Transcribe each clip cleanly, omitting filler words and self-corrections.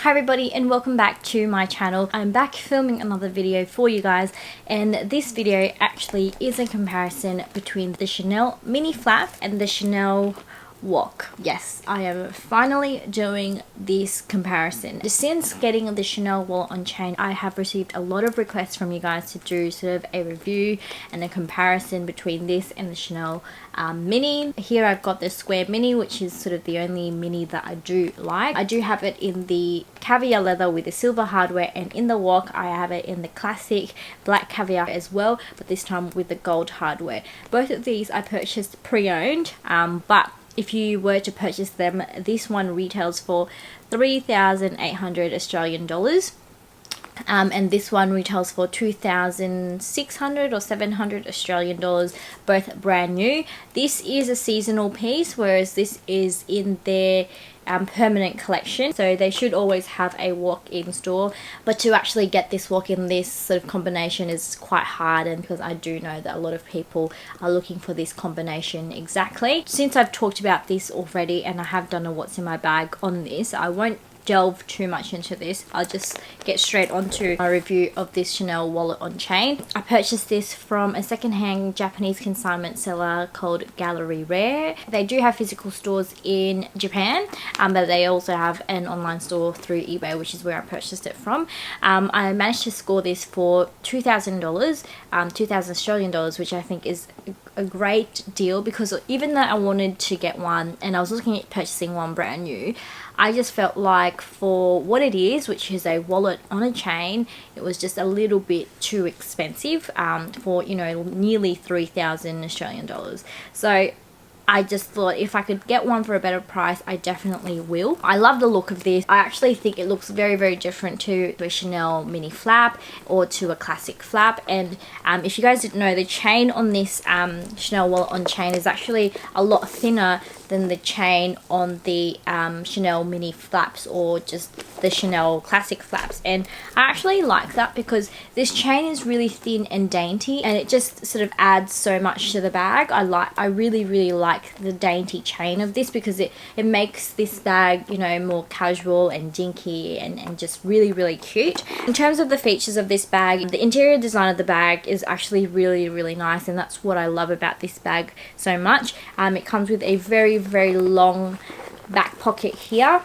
Hi everybody and welcome back to my channel. I'm back filming another video for you guys, and this video actually is a comparison between the Chanel mini flap and the Chanel walk. Yes, I am finally doing this comparison. Since getting the Chanel wallet on chain, I have received a lot of requests from you guys to do sort of a review and a comparison between this and the Chanel mini. Here I've got the square mini, which is sort of the only mini that I do like. I do have it in the caviar leather with the silver hardware, and in the walk I have it in the classic black caviar as well, but this time with the gold hardware. Both of these I purchased pre-owned, but if you were to purchase them, this one retails for 3,800 Australian dollars. And this one retails for 2,600 or 700 Australian dollars, both brand new. This is a seasonal piece, whereas this is in their permanent collection, so they should always have a walk-in store, but to actually get this walk-in, this sort of combination is quite hard, and because I do know that a lot of people are looking for this combination exactly. Since I've talked about this already and I have done a what's in my bag on this, I won't delve too much into this. I'll just get straight onto my review of this Chanel wallet on chain. I purchased this from a secondhand Japanese consignment seller called Gallery Rare. They do have physical stores in Japan, but they also have an online store through eBay, which is where I purchased it from. I managed to score this for $2,000, 2,000 Australian dollars, which I think is a great deal, because even though I wanted to get one and I was looking at purchasing one brand new, I just felt like for what it is, which is a wallet on a chain, it was just a little bit too expensive for, you know, nearly 3,000 Australian dollars. So I just thought if I could get one for a better price, I definitely will. I love the look of this. I actually think it looks very, very different to a Chanel mini flap or to a classic flap. And if you guys didn't know, the chain on this Chanel wallet on chain is actually a lot thinner than the chain on the Chanel mini flaps or just the Chanel classic flaps. And I actually like that because this chain is really thin and dainty, and it just sort of adds so much to the bag. I really, really like the dainty chain of this, because it makes this bag, you know, more casual and dinky and just really, really cute. In terms of the features of this bag, the interior design of the bag is actually really, really nice, and that's what I love about this bag so much. It comes with a very, very long back pocket here,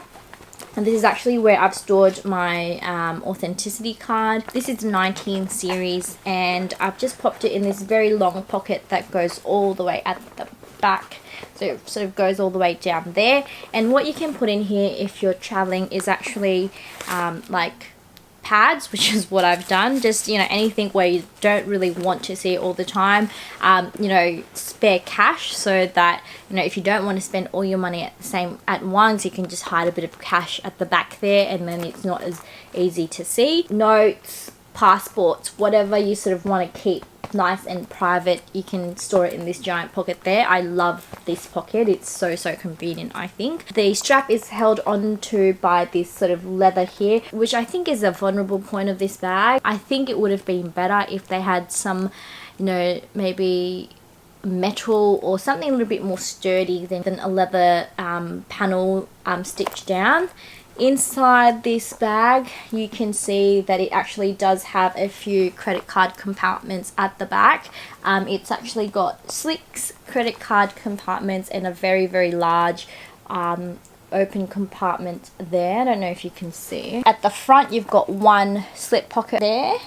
and this is actually where I've stored my authenticity card. This is 19 series, and I've just popped it in this very long pocket that goes all the way at the back, so it sort of goes all the way down there. And what you can put in here if you're traveling is actually like pads, which is what I've done. Just, you know, anything where you don't really want to see it all the time. You know, spare cash, so that, you know, if you don't want to spend all your money at once, you can just hide a bit of cash at the back there, and then it's not as easy to see. Notes, passports, whatever you sort of want to keep nice and private, you can store it in this giant pocket there. I love this pocket. It's so convenient, I think. The strap is held onto by this sort of leather here, which I think is a vulnerable point of this bag. I think it would have been better if they had some, you know, maybe metal or something a little bit more sturdy than a leather panel stitched down. Inside this bag, you can see that it actually does have a few credit card compartments at the back. It's actually got 6 credit card compartments and a very, very large open compartment there. I don't know if you can see. At the front, you've got one slip pocket there,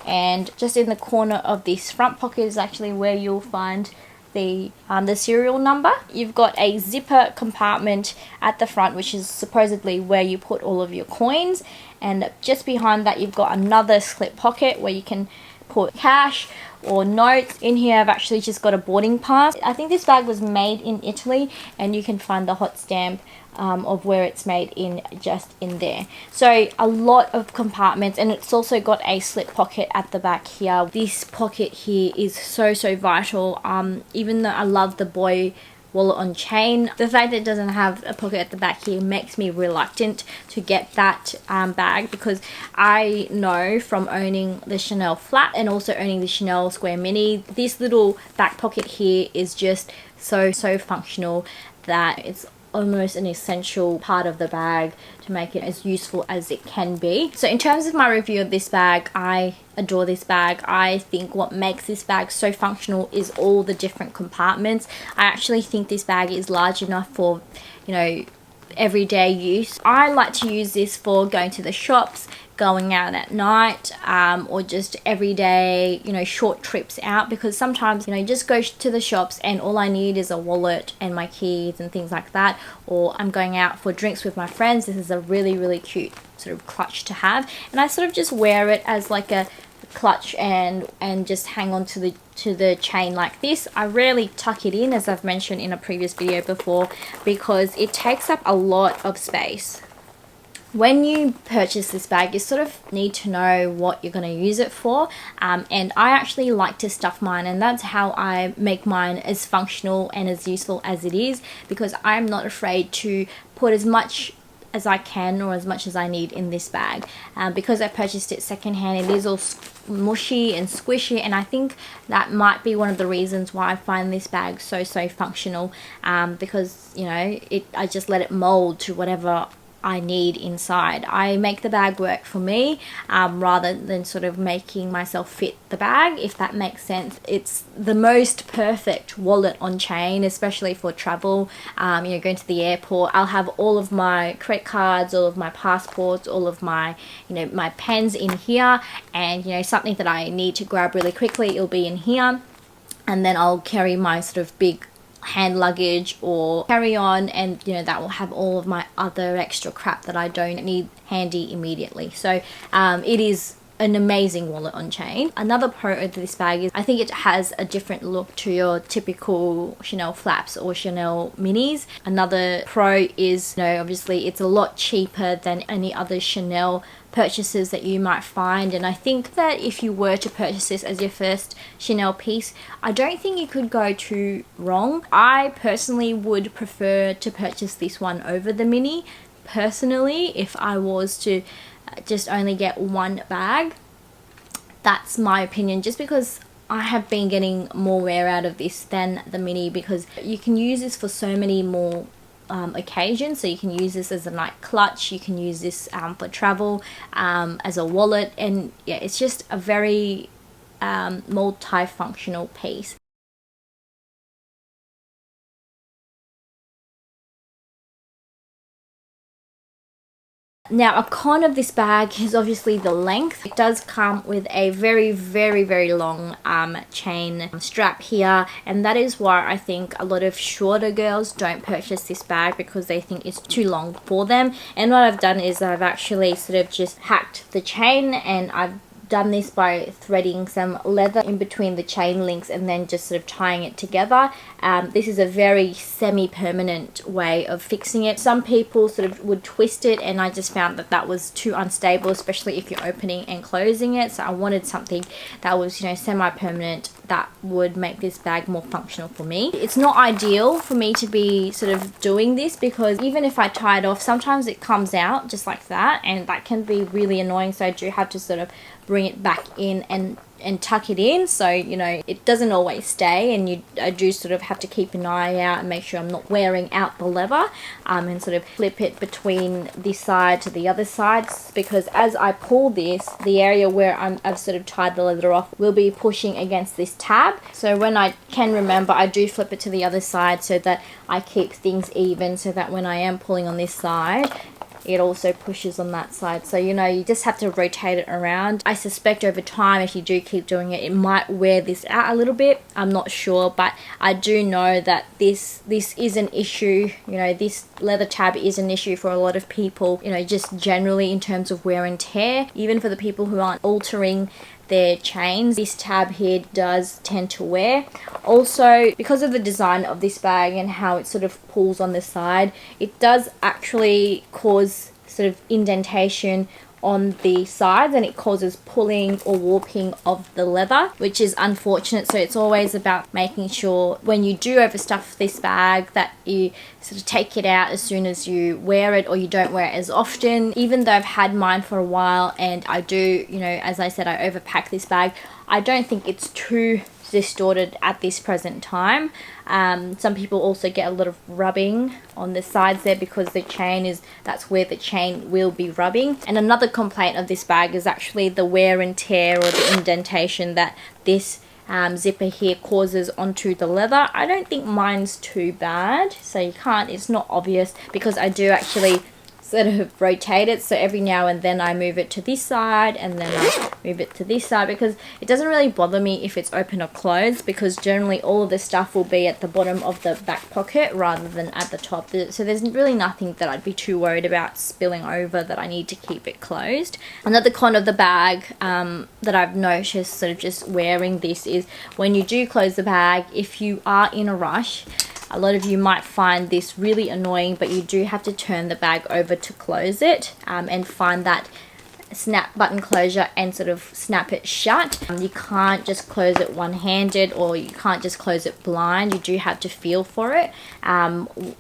and just in the corner of this front pocket is actually where you'll find the serial number. You've got a zipper compartment at the front, which is supposedly where you put all of your coins, and just behind that you've got another slip pocket where you can put cash or notes. In here I've actually just got a boarding pass. I think this bag was made in Italy, and you can find the hot stamp of where it's made in just in there. So a lot of compartments, and it's also got a slip pocket at the back here. This pocket here is so vital. Even though I love the boy wallet on chain, the fact that it doesn't have a pocket at the back here makes me reluctant to get that bag, because I know from owning the Chanel flap and also owning the Chanel square mini, this little back pocket here is just so functional that it's almost an essential part of the bag to make it as useful as it can be. So in terms of my review of this bag, I adore this bag. I think what makes this bag so functional is all the different compartments. I actually think this bag is large enough for, you know, everyday use. I like to use this for going to the shops, going out at night, or just everyday, you know, short trips out, because sometimes, you know, you just go to the shops and all I need is a wallet and my keys and things like that, or I'm going out for drinks with my friends. This is a really cute sort of clutch to have, and I sort of just wear it as like a clutch and just hang on to the chain like this. I rarely tuck it in, as I've mentioned in a previous video before, because it takes up a lot of space. When you purchase this bag, you sort of need to know what you're going to use it for, and I actually like to stuff mine, and that's how I make mine as functional and as useful as it is, because I'm not afraid to put as much as I can or as much as I need in this bag. Because I purchased it secondhand, it is all mushy and squishy, and I think that might be one of the reasons why I find this bag so functional, because, you know, I just let it mold to whatever I need inside. I make the bag work for me, rather than sort of making myself fit the bag, if that makes sense. It's the most perfect wallet on chain, especially for travel. You know, going to the airport, I'll have all of my credit cards, all of my passports, all of my, you know, my pens in here, and, you know, something that I need to grab really quickly, it'll be in here, and then I'll carry my sort of big hand luggage or carry on, and, you know, that will have all of my other extra crap that I don't need handy immediately. So it is an amazing wallet on chain. Another pro of this bag is I think it has a different look to your typical Chanel flaps or Chanel minis. Another pro is, you know, obviously it's a lot cheaper than any other Chanel purchases that you might find, and I think that if you were to purchase this as your first Chanel piece, I don't think you could go too wrong. I personally would prefer to purchase this one over the mini, personally, if I was to just only get one bag. That's my opinion, just because I have been getting more wear out of this than the mini, because you can use this for so many more occasions. So you can use this as a night clutch, you can use this for travel, as a wallet, and yeah, it's just a very multifunctional piece. Now, a con of this bag is obviously the length. It does come with a very long chain strap here, and that is why I think a lot of shorter girls don't purchase this bag, because they think it's too long for them. And what I've done is I've actually sort of just hacked the chain, and I've done this by threading some leather in between the chain links and then just sort of tying it together. This is a very semi-permanent way of fixing it. Some people sort of would twist it, and I just found that that was too unstable, especially if you're opening and closing it. So I wanted something that was, you know, semi-permanent, that would make this bag more functional for me. It's not ideal for me to be sort of doing this, because even if I tie it off, sometimes it comes out just like that, and that can be really annoying. So I do have to sort of bring it back in and tuck it in, so, you know, it doesn't always stay, and I do sort of have to keep an eye out and make sure I'm not wearing out the leather, and sort of flip it between this side to the other side, because as I pull this, the area where I've sort of tied the leather off will be pushing against this tab. So when I can remember, I do flip it to the other side so that I keep things even, so that when I am pulling on this side, it also pushes on that side. So, you know, you just have to rotate it around. I suspect over time, if you do keep doing it, it might wear this out a little bit. I'm not sure, but I do know that this is an issue. You know, this leather tab is an issue for a lot of people, you know, just generally in terms of wear and tear. Even for the people who aren't altering their chains, this tab here does tend to wear. Also, because of the design of this bag and how it sort of pulls on the side, it does actually cause sort of indentation on the sides, and it causes pulling or warping of the leather, which is unfortunate. So it's always about making sure when you do overstuff this bag that you sort of take it out as soon as you wear it, or you don't wear it as often. Even though I've had mine for a while, and I do, you know, as I said, I overpack this bag, I don't think it's too distorted at this present time. Some people also get a lot of rubbing on the sides there because the chain is, that's where the chain will be rubbing. And another complaint of this bag is actually the wear and tear or the indentation that this zipper here causes onto the leather. I don't think mine's too bad, so you can't, it's not obvious because I do actually sort of rotate it, so every now and then I move it to this side and then I move it to this side, because it doesn't really bother me if it's open or closed, because generally all of the stuff will be at the bottom of the back pocket rather than at the top, so there's really nothing that I'd be too worried about spilling over that I need to keep it closed. Another con of the bag that I've noticed sort of just wearing this is when you do close the bag, if you are in a rush, a lot of you might find this really annoying, but you do have to turn the bag over to close it and find that snap button closure and sort of snap it shut. You can't just close it one-handed, or you can't just close it blind. You do have to feel for it,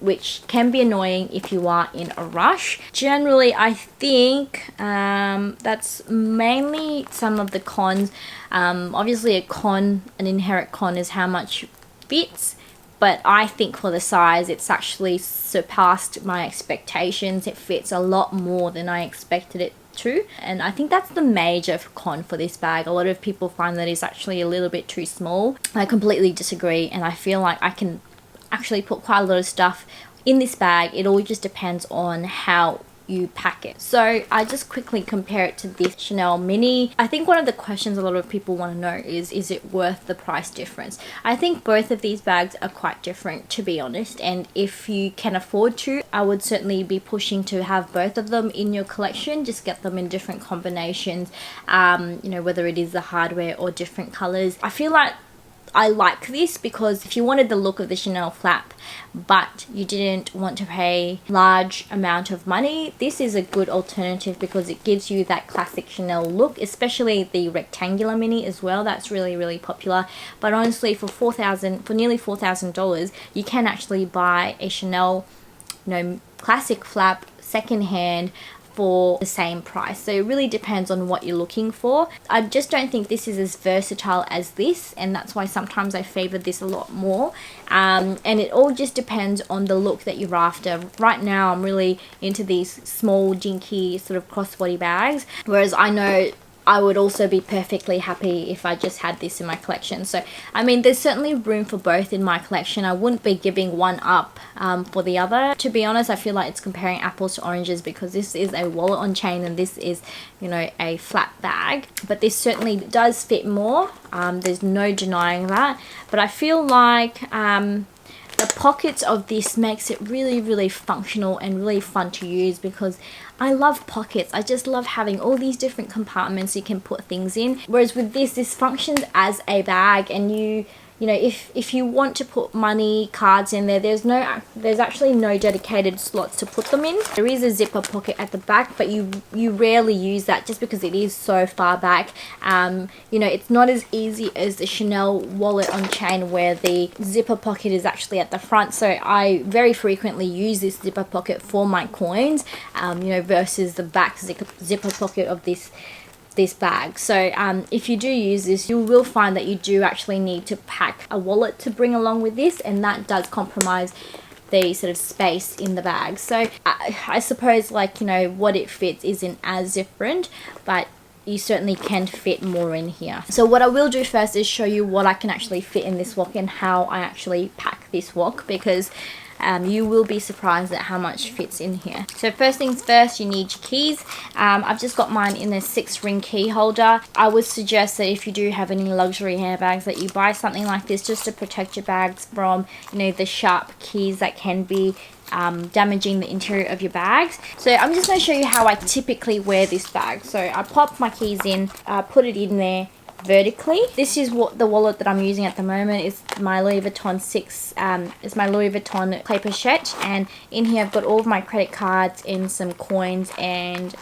which can be annoying if you are in a rush. Generally, I think that's mainly some of the cons. Obviously an inherent con is how much fits. But I think for the size, it's actually surpassed my expectations. It fits a lot more than I expected it to. And I think that's the major con for this bag. A lot of people find that it's actually a little bit too small. I completely disagree. And I feel like I can actually put quite a lot of stuff in this bag. It all just depends on how you pack it. So I just quickly compare it to this Chanel Mini. I think one of the questions a lot of people want to know is it worth the price difference? I think both of these bags are quite different, to be honest, and if you can afford to, I would certainly be pushing to have both of them in your collection. Just get them in different combinations, you know, whether it is the hardware or different colors. I feel like I like this because if you wanted the look of the Chanel flap but you didn't want to pay large amount of money, this is a good alternative because it gives you that classic Chanel look, especially the rectangular mini as well. That's really popular. But honestly, for nearly $4,000, you can actually buy a Chanel, you know, classic flap secondhand for the same price. So it really depends on what you're looking for. I just don't think this is as versatile as this, and that's why sometimes I favor this a lot more. And it all just depends on the look that you're after. Right now I'm really into these small dinky sort of crossbody bags, whereas I know I would also be perfectly happy if I just had this in my collection. So I mean, there's certainly room for both in my collection. I wouldn't be giving one up for the other. To be honest, I feel like it's comparing apples to oranges because this is a wallet on chain and this is, you know, a flat bag. But this certainly does fit more. There's no denying that. But I feel like the pockets of this makes it really functional and really fun to use because I love pockets. I just love having all these different compartments you can put things in. Whereas with this functions as a bag, and you know, if you want to put money, cards in there, there's actually no dedicated slots to put them in. There is a zipper pocket at the back, but you rarely use that just because it is so far back. You know, it's not as easy as the Chanel wallet on chain where the zipper pocket is actually at the front. So I very frequently use this zipper pocket for my coins, you know, versus the back zipper pocket of this bag. So if you do use this, you will find that you do actually need to pack a wallet to bring along with this, and that does compromise the sort of space in the bag. So I suppose, like, you know, what it fits isn't as different, but you certainly can fit more in here. So what I will do first is show you what I can actually fit in this wok and how I actually pack this wok, because you will be surprised at how much fits in here. So first things first, you need your keys. I've just got mine in a 6-ring key holder. I would suggest that if you do have any luxury handbags, that you buy something like this just to protect your bags from, you know, the sharp keys that can be damaging the interior of your bags. So I'm just going to show you how I typically wear this bag. So I pop my keys in, put it in there vertically. This is what the wallet that I'm using at the moment is my Louis Vuitton is my Louis Vuitton Clé Pochette, and in here I've got all of my credit cards and some coins and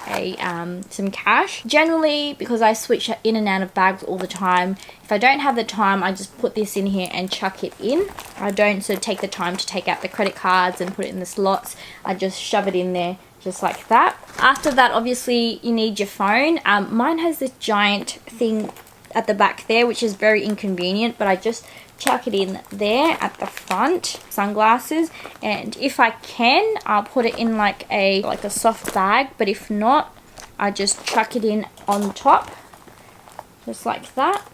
some cash. Generally, because I switch in and out of bags all the time, if I don't have the time, I just put this in here and chuck it in. I don't sort of take the time to take out the credit cards and put it in the slots. I just shove it in there just like that. After that, obviously you need your phone. Mine has this giant thing at the back there, which is very inconvenient, but I just chuck it in there at the front. Sunglasses, and if I can, I'll put it in like a soft bag, but if not, I just chuck it in on top, just like that.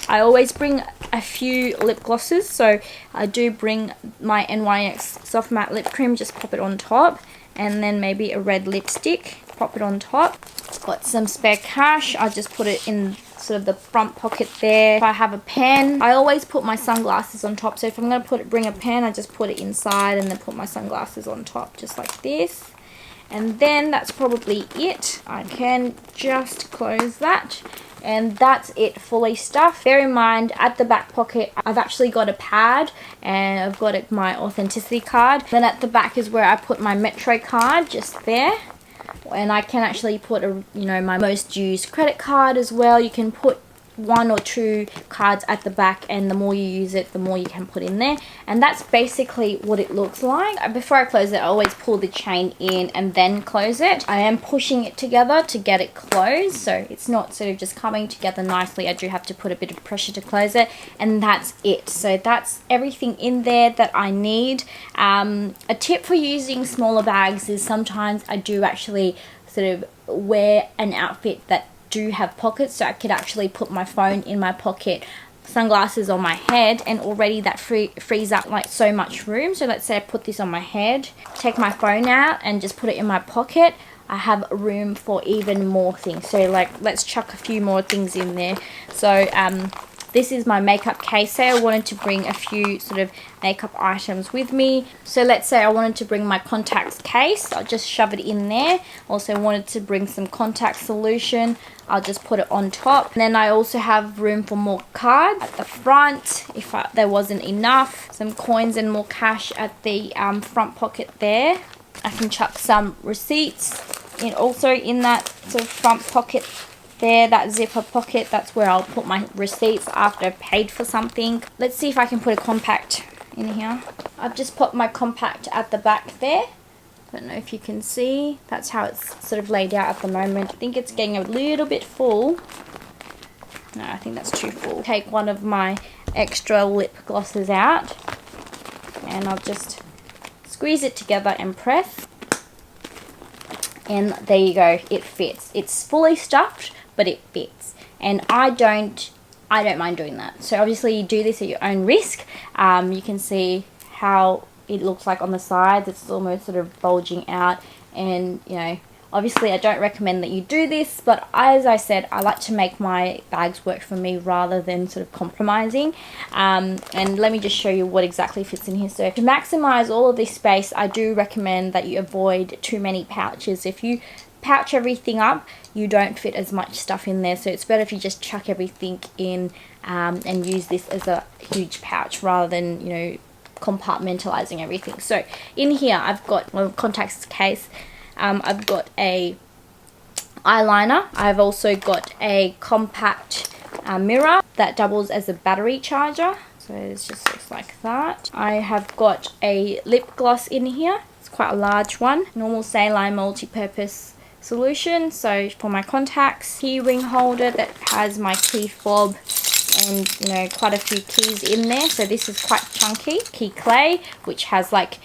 I always bring a few lip glosses, so I do bring my NYX Soft Matte Lip Cream, just pop it on top, and then maybe a red lipstick, pop it on top. Got some spare cash, I just put it in sort of the front pocket there. If I have a pen, I always put my sunglasses on top, so if I'm going to bring a pen, I just put it inside and then put my sunglasses on top, just like this. And then that's probably it. I can just close that. And that's it, fully stuffed. Bear in mind, at the back pocket, I've actually got a pad and I've got my authenticity card. Then at the back is where I put my Metro card, just there. And I can actually put my most used credit card as well. You can put 1 or 2 cards at the back, and the more you use it, the more you can put in there. And that's basically what it looks like. Before I close it, I always pull the chain in and then close it. I am pushing it together to get it closed, so it's not sort of just coming together nicely. I do have to put a bit of pressure to close it, and that's it. So that's everything in there that I need. A tip for using smaller bags is sometimes I do actually sort of wear an outfit that do have pockets, so I could actually put my phone in my pocket, sunglasses on my head, and already that frees up like so much room. So let's say I put this on my head, take my phone out and just put it in my pocket, I have room for even more things. So like, let's chuck a few more things in there. So this is my makeup case. Say I wanted to bring a few sort of makeup items with me. So let's say I wanted to bring my contacts case. I'll just shove it in there. Also wanted to bring some contact solution. I'll just put it on top. And then I also have room for more cards at the front if there wasn't enough. Some coins and more cash at the front pocket there. I can chuck some receipts in also in that sort of front pocket there, that zipper pocket. That's where I'll put my receipts after I've paid for something. Let's see if I can put a compact in here. I've just put my compact at the back there. I don't know if you can see. That's how it's sort of laid out at the moment. I think it's getting a little bit full. No, I think that's too full. Take one of my extra lip glosses out and I'll just squeeze it together and press. And there you go, it fits. It's fully stuffed, but it fits. And I don't mind doing that. So obviously you do this at your own risk. You can see how it looks like on the sides. It's almost sort of bulging out, and you know, obviously I don't recommend that you do this, but as I said, I like to make my bags work for me rather than sort of compromising. And let me just show you what exactly fits in here. So to maximize all of this space, I do recommend that you avoid too many pouches. If you pouch everything up, you don't fit as much stuff in there, so it's better if you just chuck everything in and use this as a huge pouch rather than, you know, compartmentalizing everything. So in here I've got a contacts case, I've got a eyeliner, I've also got a compact mirror that doubles as a battery charger, so it just looks like that. I have got a lip gloss in here, it's quite a large one, normal saline multi-purpose solution. So for my contacts, key ring holder that has my key fob and, you know, quite a few keys in there, so this is quite chunky. Key clay, which has like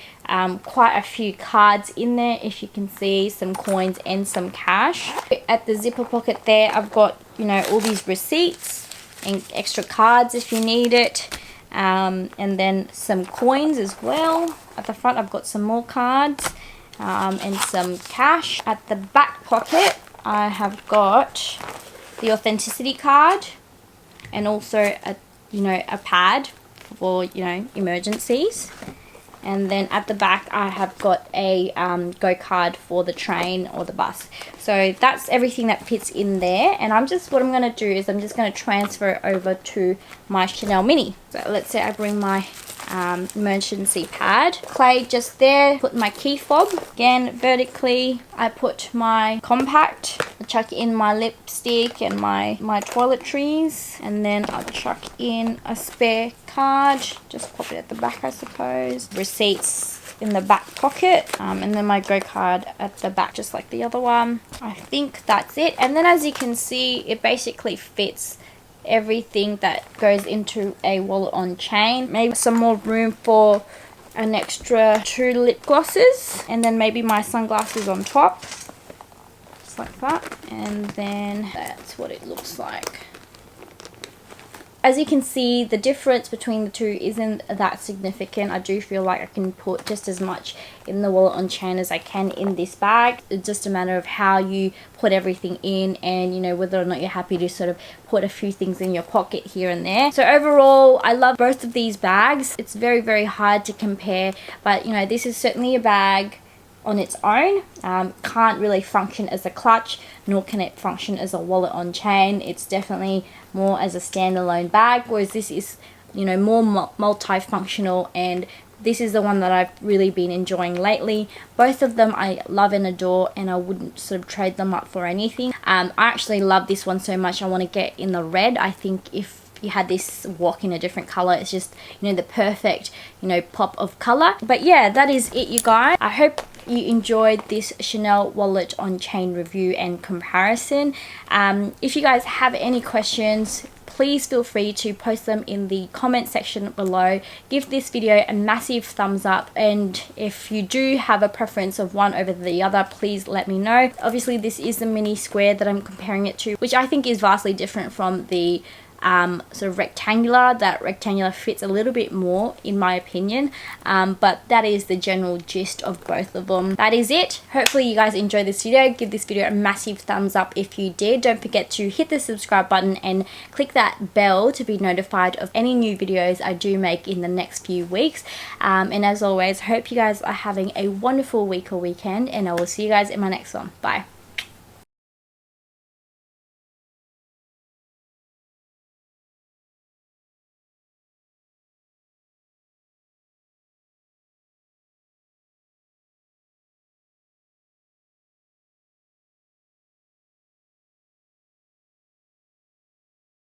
quite a few cards in there, if you can see, some coins and some cash. At the zipper pocket there, I've got, you know, all these receipts and extra cards if you need it, and then some coins as well. At the front I've got some more cards and some cash. At the back pocket I have got the authenticity card and also a pad for, you know, emergencies. And then at the back I have got a go card for the train or the bus. So that's everything that fits in there, and what I'm going to do is I'm just going to transfer it over to my Chanel Mini. So let's say I bring my emergency pad, clay just there, put my key fob, again vertically I put my compact, I chuck in my lipstick and my toiletries, and then I'll chuck in a spare card, just pop it at the back I suppose, receipts in the back pocket, and then my go card at the back just like the other one. I think that's it, and then as you can see it basically fits everything that goes into a wallet on chain. Maybe some more room for an extra 2 lip glosses, and then maybe my sunglasses on top, just like that. And then that's what it looks like. As you can see, the difference between the two isn't that significant. I do feel like I can put just as much in the wallet on chain as I can in this bag. It's just a matter of how you put everything in, and you know, whether or not you're happy to sort of put a few things in your pocket here and there. So overall, I love both of these bags. It's very, very hard to compare, but you know, this is certainly a bag on its own. Can't really function as a clutch, nor can it function as a wallet on chain. It's definitely more as a standalone bag, whereas this is, you know, more multifunctional, and this is the one that I've really been enjoying lately. Both of them I love and adore, and I wouldn't sort of trade them up for anything. I actually love this one so much I want to get in the red. I think if you had this walk in a different color, it's just, you know, the perfect, you know, pop of color. But yeah, that is it, you guys. I hope you enjoyed this Chanel wallet on chain review and comparison. If you guys have any questions, please feel free to post them in the comment section below. Give this video a massive thumbs up, and if you do have a preference of one over the other, please let me know. Obviously, this is the mini square that I'm comparing it to, which I think is vastly different from the sort of rectangular. That rectangular fits a little bit more in my opinion, but that is the general gist of both of them. That is it. Hopefully you guys enjoyed this video. Give this video a massive thumbs up if you did. Don't forget to hit the subscribe button and click that bell to be notified of any new videos I do make in the next few weeks, and as always, hope you guys are having a wonderful week or weekend, and I will see you guys in my next one. Bye.